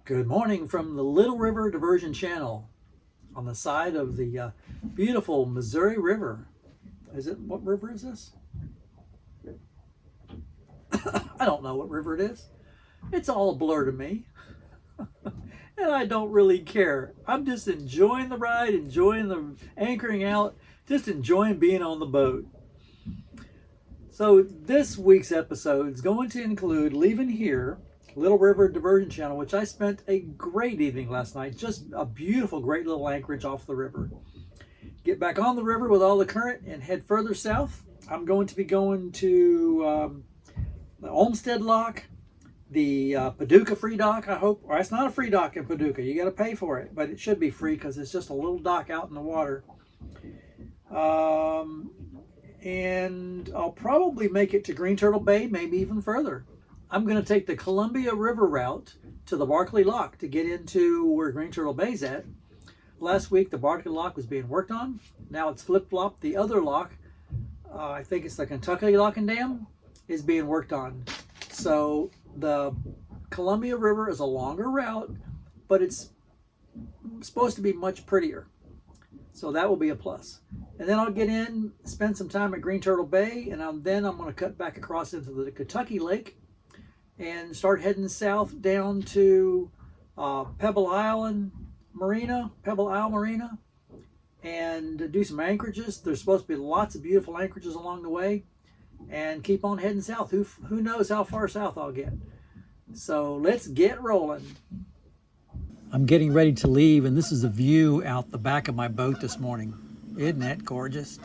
Good morning from the Little River Diversion channel on the side of the beautiful Missouri River. What river is this? I don't know what river it is. It's all a blur to me. And I don't really care. I'm just enjoying the ride, enjoying the anchoring out, just enjoying being on the boat. So this week's episode is going to include leaving here, Little River Diversion Channel, which I spent a great evening last night. Just a beautiful, great little anchorage off the river. Get back on the river with all the current and head further south. I'm going to be going to the Olmsted Lock, the Paducah Free Dock, I hope. Or it's not a free dock in Paducah. You got to pay for it, but it should be free because it's just a little dock out in the water. And I'll probably make it to Green Turtle Bay, maybe even further. I'm going to take the Columbia River route to the Barkley Lock to get into where Green Turtle Bay's at. Last week, the Barkley Lock was being worked on. Now it's flip-flopped. The other lock, I think it's the Kentucky Lock and Dam, is being worked on. So the Columbia River is a longer route, but it's supposed to be much prettier. So that will be a plus. And then I'll get in, spend some time at Green Turtle Bay, and then I'm going to cut back across into the Kentucky Lake and start heading south down to Pebble Isle Marina, and do some anchorages. There's supposed to be lots of beautiful anchorages along the way, and keep on heading south. Who knows how far south I'll get. So let's get rolling. I'm getting ready to leave, and this is the view out the back of my boat this morning. Isn't that gorgeous?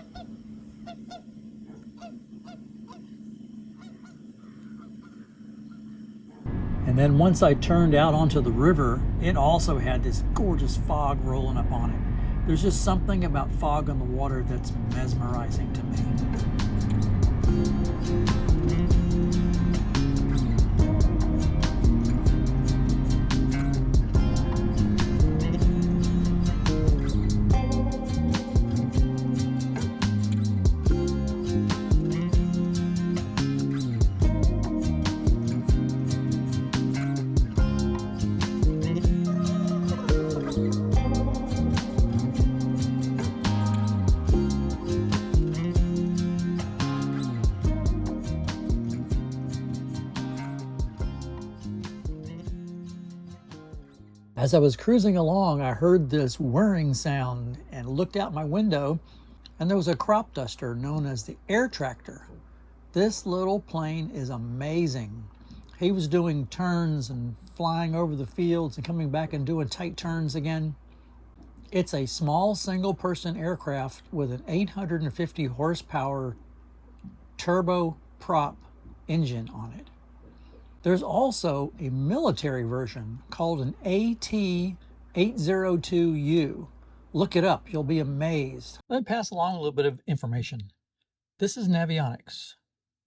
And then once I turned out onto the river, it also had this gorgeous fog rolling up on it. There's just something about fog on the water that's mesmerizing to me. As I was cruising along, I heard this whirring sound and looked out my window, and there was a crop duster known as the air tractor. This little plane is amazing. He was doing turns and flying over the fields and coming back and doing tight turns again. It's a small single-person aircraft with an 850 horsepower turboprop engine on it. There's also a military version called an AT-802U. Look it up, you'll be amazed. Let me pass along a little bit of information. This is Navionics,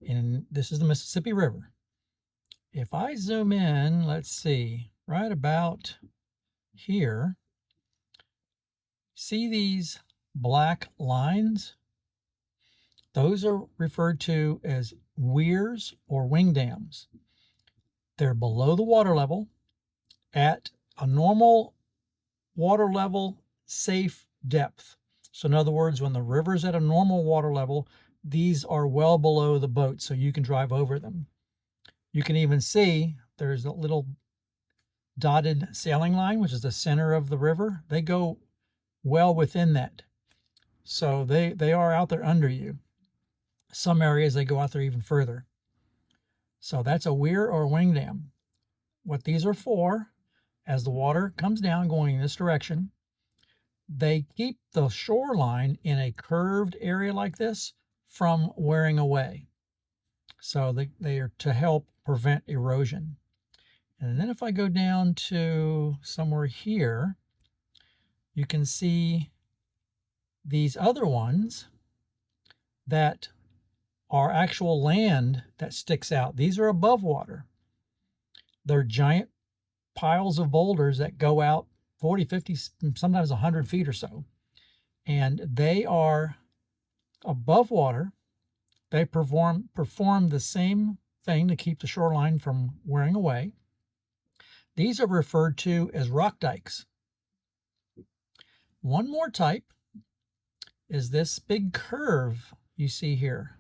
and this is the Mississippi River. If I zoom in, let's see, right about here, see these black lines? Those are referred to as weirs or wing dams. They're below the water level at a normal water level safe depth. So in other words, when the river's at a normal water level, these are well below the boat, so you can drive over them. You can even see there's a little dotted sailing line, which is the center of the river. They go well within that. So they are out there under you. Some areas they go out there even further. So that's a weir or wing dam. What these are for, as the water comes down going in this direction, they keep the shoreline in a curved area like this from wearing away. So they are to help prevent erosion. And then if I go down to somewhere here, you can see these other ones that are actual land that sticks out. These are above water. They're giant piles of boulders that go out 40, 50, sometimes 100 feet or so. And they are above water. They perform the same thing to keep the shoreline from wearing away. These are referred to as rock dikes. One more type is this big curve you see here.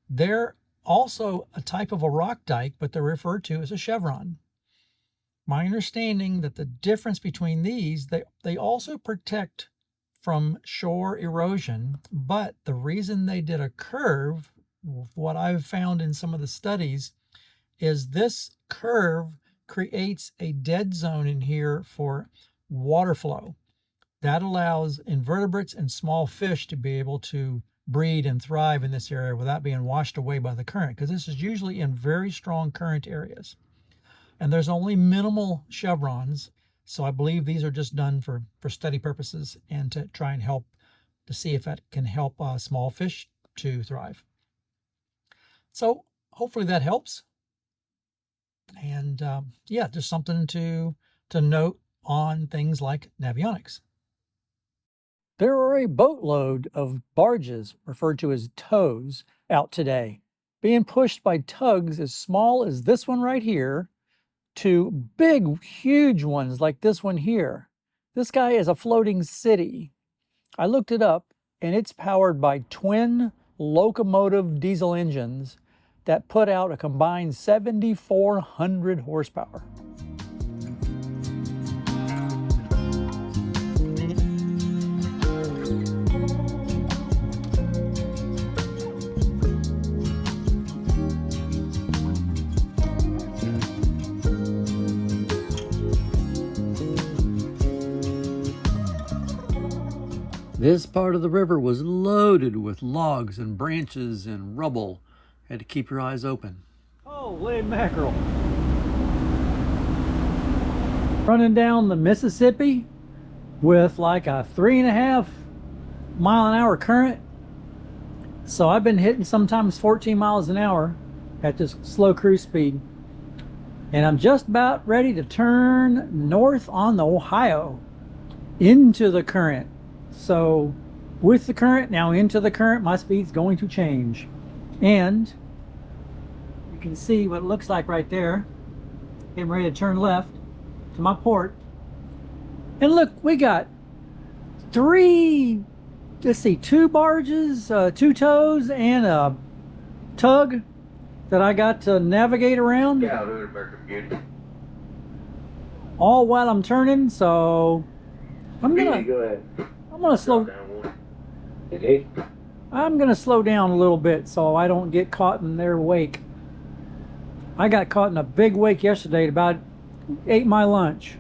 They're also a type of a rock dike, but they're referred to as a chevron. My understanding that the difference between these, they also protect from shore erosion, but the reason they did a curve, what I've found in some of the studies, is this curve creates a dead zone in here for water flow. That allows invertebrates and small fish to be able to breed and thrive in this area without being washed away by the current, because this is usually in very strong current areas. And there's only minimal chevrons, so I believe these are just done for study purposes and to try and help to see if that can help small fish to thrive. So hopefully that helps. And yeah, just something to note on things like navionics. There are a boatload of barges, referred to as tows, out today, being pushed by tugs as small as this one right here to big, huge ones like this one here. This guy is a floating city. I looked it up, and it's powered by twin locomotive diesel engines that put out a combined 7,400 horsepower. This part of the river was loaded with logs and branches and rubble. Had to keep your eyes open. Holy mackerel. Running down the Mississippi with like a 3.5 mile an hour current. So I've been hitting sometimes 14 miles an hour at this slow cruise speed. And I'm just about ready to turn north on the Ohio into the current. So with the current, now into the current, my speed's going to change. And you can see what it looks like right there. Getting ready to turn left to my port. And look, we got two barges, 2 tows, and a tug that I got to navigate around. Yeah, Little River Diversion. All while I'm turning, so I'm gonna slow. Okay. I'm gonna slow down a little bit so I don't get caught in their wake. I got caught in a big wake yesterday at about ate my lunch.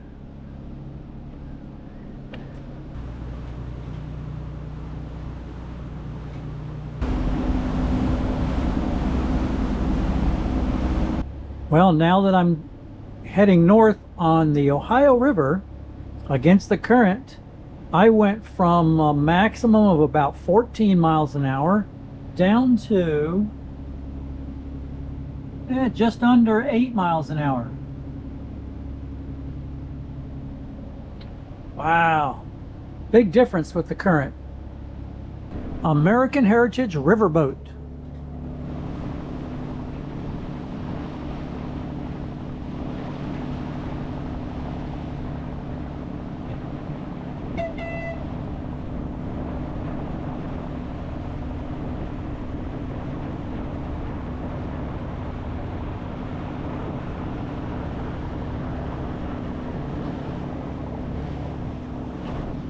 Well, now that I'm heading north on the Ohio River against the current, I went from a maximum of about 14 miles an hour down to just under 8 miles an hour. Wow, big difference with the current. American Heritage Riverboat.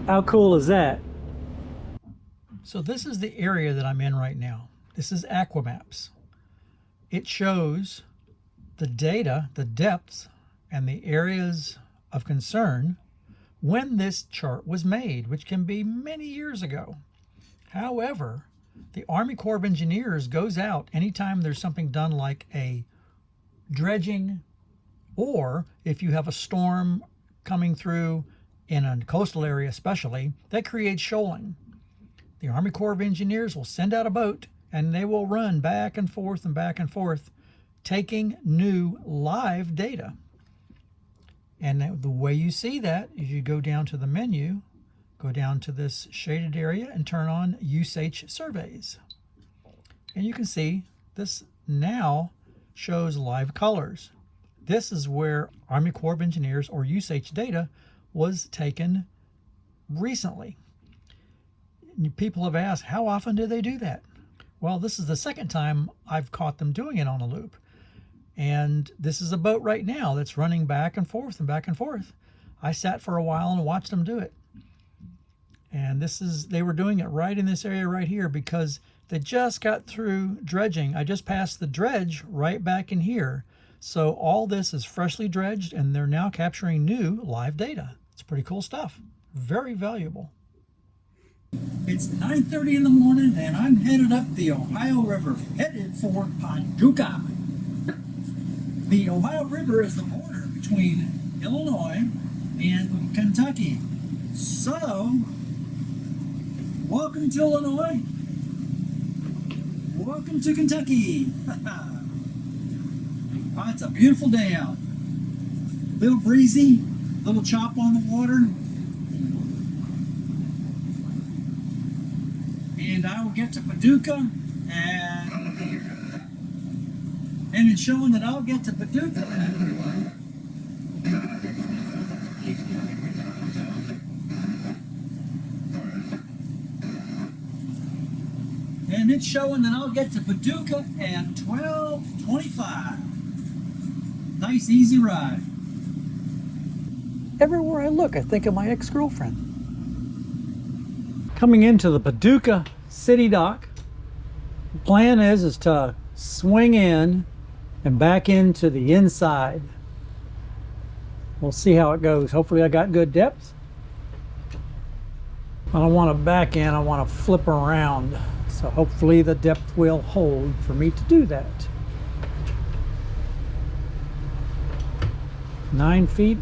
How cool is that? So this is the area that I'm in right now. This is Aquamaps. It shows the data, the depths, and the areas of concern when this chart was made, which can be many years ago. However, the Army Corps of Engineers goes out anytime there's something done like a dredging, or if you have a storm coming through in a coastal area especially, that creates shoaling. The Army Corps of Engineers will send out a boat and they will run back and forth, taking new live data. And the way you see that is you go down to the menu, go down to this shaded area and turn on usage surveys. And you can see this now shows live colors. This is where Army Corps of Engineers, or USAH data, was taken recently. People have asked, how often do they do that? Well, this is the second time I've caught them doing it on a loop. And this is a boat right now that's running back and forth and back and forth. I sat for a while and watched them do it. And they were doing it right in this area right here because they just got through dredging. I just passed the dredge right back in here. So all this is freshly dredged and they're now capturing new live data. It's pretty cool stuff. Very valuable. It's 9:30 in the morning and I'm headed up the Ohio River, headed for Paducah. The Ohio River is the border between Illinois and Kentucky. So, welcome to Illinois. Welcome to Kentucky. Oh, it's a beautiful day out. Little breezy, little chop on the water. And I will get to Paducah and it's showing that I'll get to Paducah. And it's showing that I'll get to Paducah at 12:25. Nice, easy ride. Everywhere I look, I think of my ex-girlfriend. Coming into the Paducah City Dock. The plan is to swing in and back into the inside. We'll see how it goes. Hopefully I got good depth. I don't want to back in, I want to flip around. So hopefully the depth will hold for me to do that. 9 feet,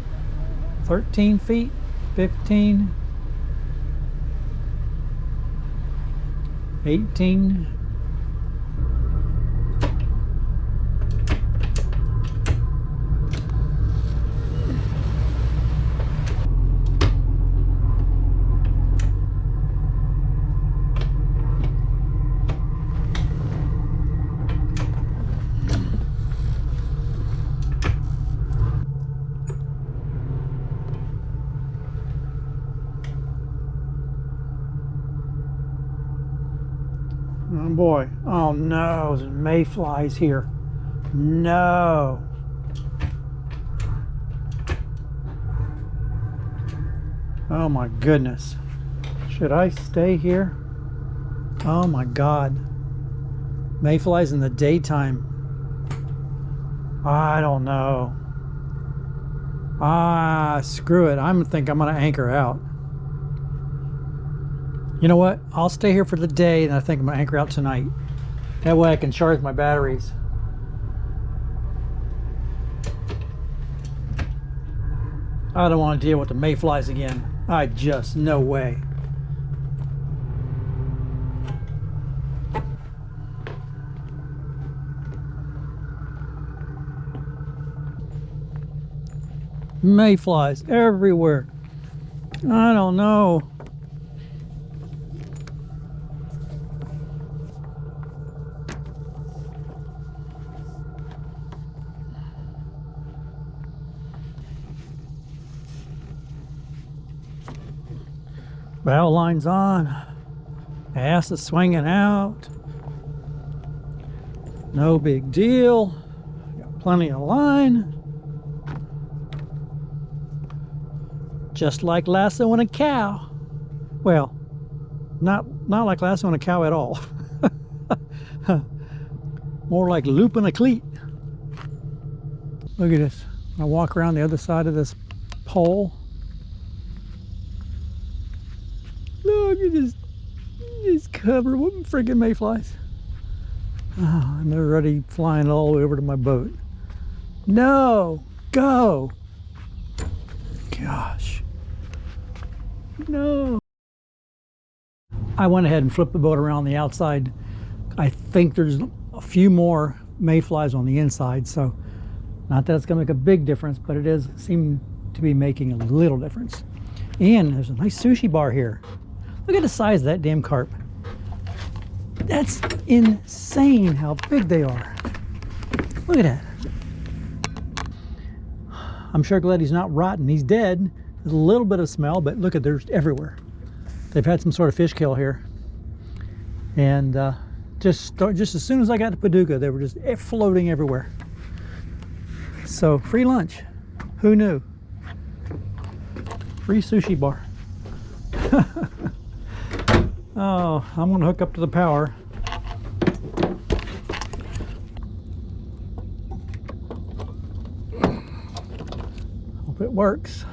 13 feet, 15, 18. Oh boy, oh no, there's mayflies here. No. Oh my goodness. Should I stay here? Oh my God. Mayflies in the daytime. I don't know. Screw it. I think I'm gonna anchor out. You know what? I'll stay here for the day and I think I'm gonna anchor out tonight. That way I can charge my batteries. I don't want to deal with the mayflies again. No way. Mayflies everywhere. I don't know. Bow line's on. Ass is swinging out. No big deal. Got plenty of line. Just like lassoing a cow. Well, not like lassoing a cow at all. More like looping a cleat. Look at this. I walk around the other side of this pole. Look at this cover. What friggin' mayflies. Oh, and they're already flying all the way over to my boat. No! Go! Gosh. No. I went ahead and flipped the boat around the outside. I think there's a few more mayflies on the inside, so not that it's going to make a big difference, but it is seem to be making a little difference. And there's a nice sushi bar here. Look at the size of that damn carp. That's insane how big they are. Look at that. I'm sure glad he's not rotten. He's dead. There's a little bit of smell, but look at, there's everywhere. They've had some sort of fish kill here. And just as soon as I got to Paducah, they were just floating everywhere. So free lunch. Who knew? Free sushi bar. Oh, I'm gonna hook up to the power. Hope it works.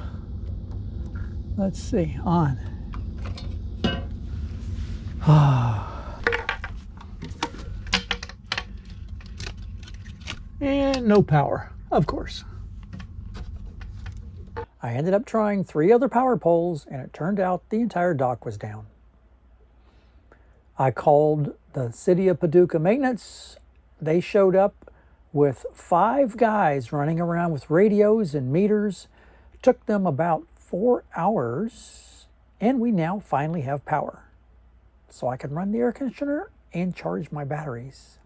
Let's see, on. And no power, of course. I ended up trying 3 other power poles, and it turned out the entire dock was down. I called the City of Paducah Maintenance. They showed up with 5 guys running around with radios and meters. It took them about 4 hours, and we now finally have power. So I can run the air conditioner and charge my batteries.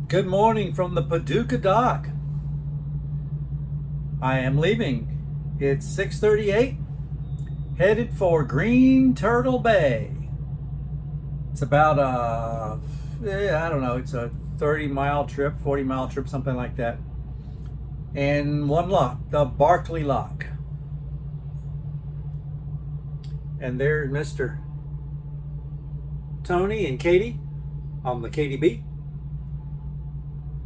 Good morning from the Paducah dock. I am leaving. It's 6:38, headed for Green Turtle Bay. It's about I don't know, it's a 30-mile trip, 40-mile trip, something like that. And one lock, the Barkley lock. And there's Mr. Tony and Katie on the KDB.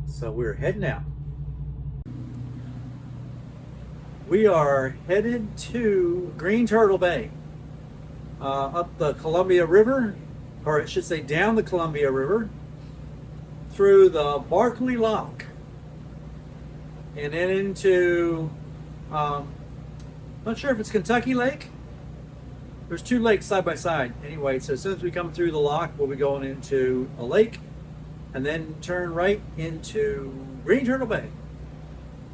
So we're heading out. We are headed to Green Turtle Bay, up the Columbia River, or I should say down the Columbia River, through the Barkley Lock, and then into, not sure if it's Kentucky Lake. There's 2 lakes side by side. Anyway, so as soon as we come through the lock, we'll be going into a lake, and then turn right into Green Turtle Bay.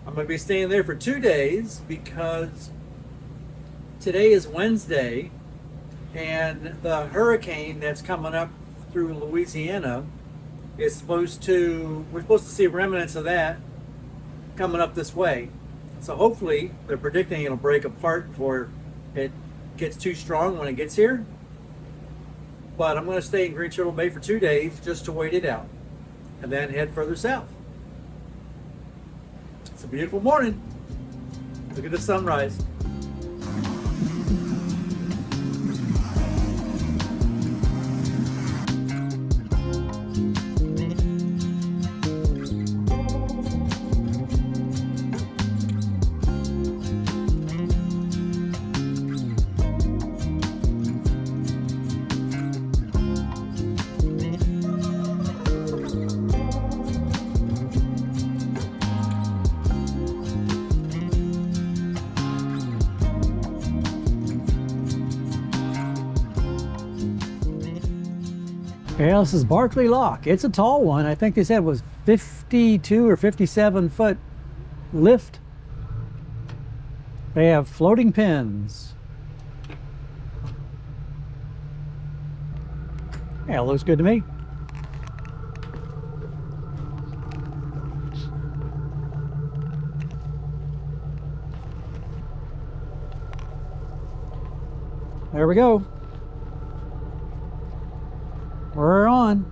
I'm going to be staying there for 2 days because today is Wednesday, and the hurricane that's coming up through Louisiana is we're supposed to see remnants of that coming up this way. So hopefully they're predicting it'll break apart before it gets too strong when it gets here. But I'm going to stay in Green Turtle Bay for 2 days just to wait it out, and then head further south. It's a beautiful morning. Look at the sunrise. Yeah, this is Barkley Lock. It's a tall one. I think they said it was 52 or 57 foot lift. They have floating pins. Yeah, it looks good to me. There we go. We're on.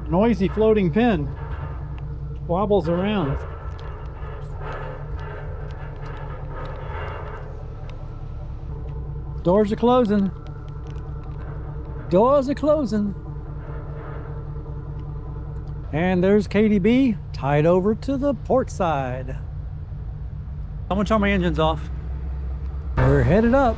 Noisy floating pin. Wobbles around. Doors are closing. Doors are closing. And there's KDB tied over to the port side. I'm gonna turn my engines off. We're headed up.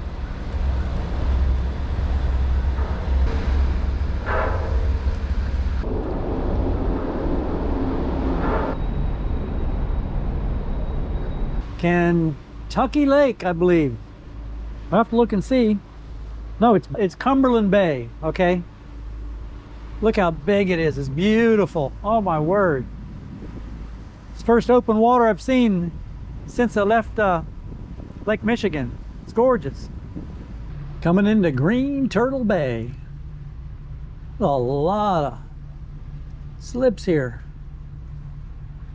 Kentucky Lake, I believe. I'll have to look and see. No, it's Cumberland Bay, okay? Look how big it is. It's beautiful. Oh my word. It's first open water I've seen since I left Lake Michigan. It's gorgeous. Coming into Green Turtle Bay. A lot of slips here.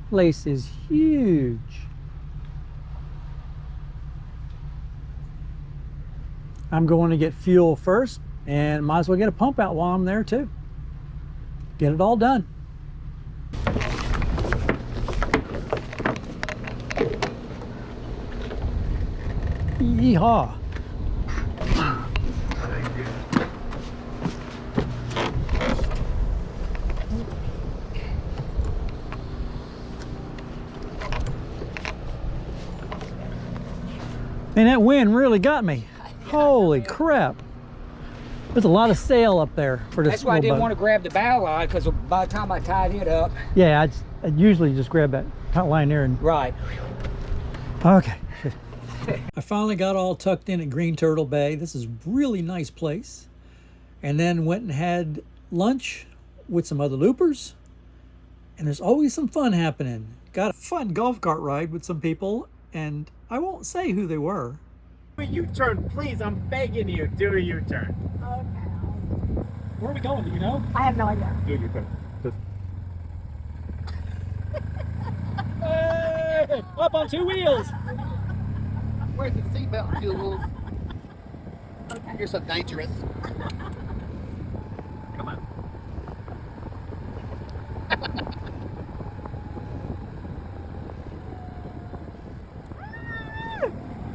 Place is huge. I'm going to get fuel first, and might as well get a pump out while I'm there too. Get it all done. Yeehaw. And that wind really got me. Holy crap. There's a lot of sail up there for this. That's why I didn't want to grab the bow line, because by the time I tied it up. Yeah, I'd usually just grab that line there and. Right. Okay. I finally got all tucked in at Green Turtle Bay. This is a really nice place. And then went and had lunch with some other loopers. And there's always some fun happening. Got a fun golf cart ride with some people, and I won't say who they were. Do a U-turn, please. I'm begging you. Do a U-turn. Okay. Where are we going? Do you know? I have no idea. Do a U-turn. Hey, up on two wheels. Where's the seatbelt, Jules? You're so dangerous. Come on.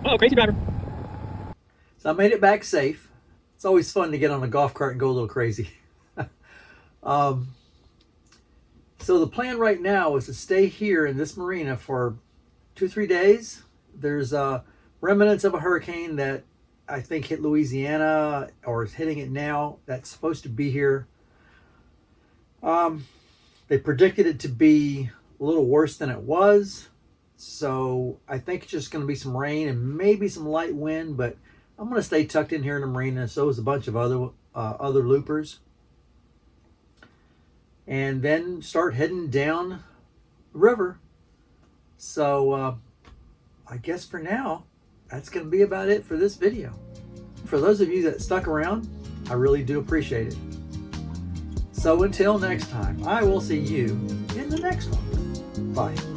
Oh, crazy driver. So I made it back safe. It's always fun to get on a golf cart and go a little crazy. So the plan right now is to stay here in this marina for 2-3 days. There's remnants of a hurricane that I think hit Louisiana, or is hitting it now, that's supposed to be here. They predicted it to be a little worse than it was. So I think it's just going to be some rain and maybe some light wind, but I'm going to stay tucked in here in the marina. So is a bunch of other loopers. And then start heading down the river. So I guess for now, that's going to be about it for this video. For those of you that stuck around, I really do appreciate it. So until next time, I will see you in the next one. Bye.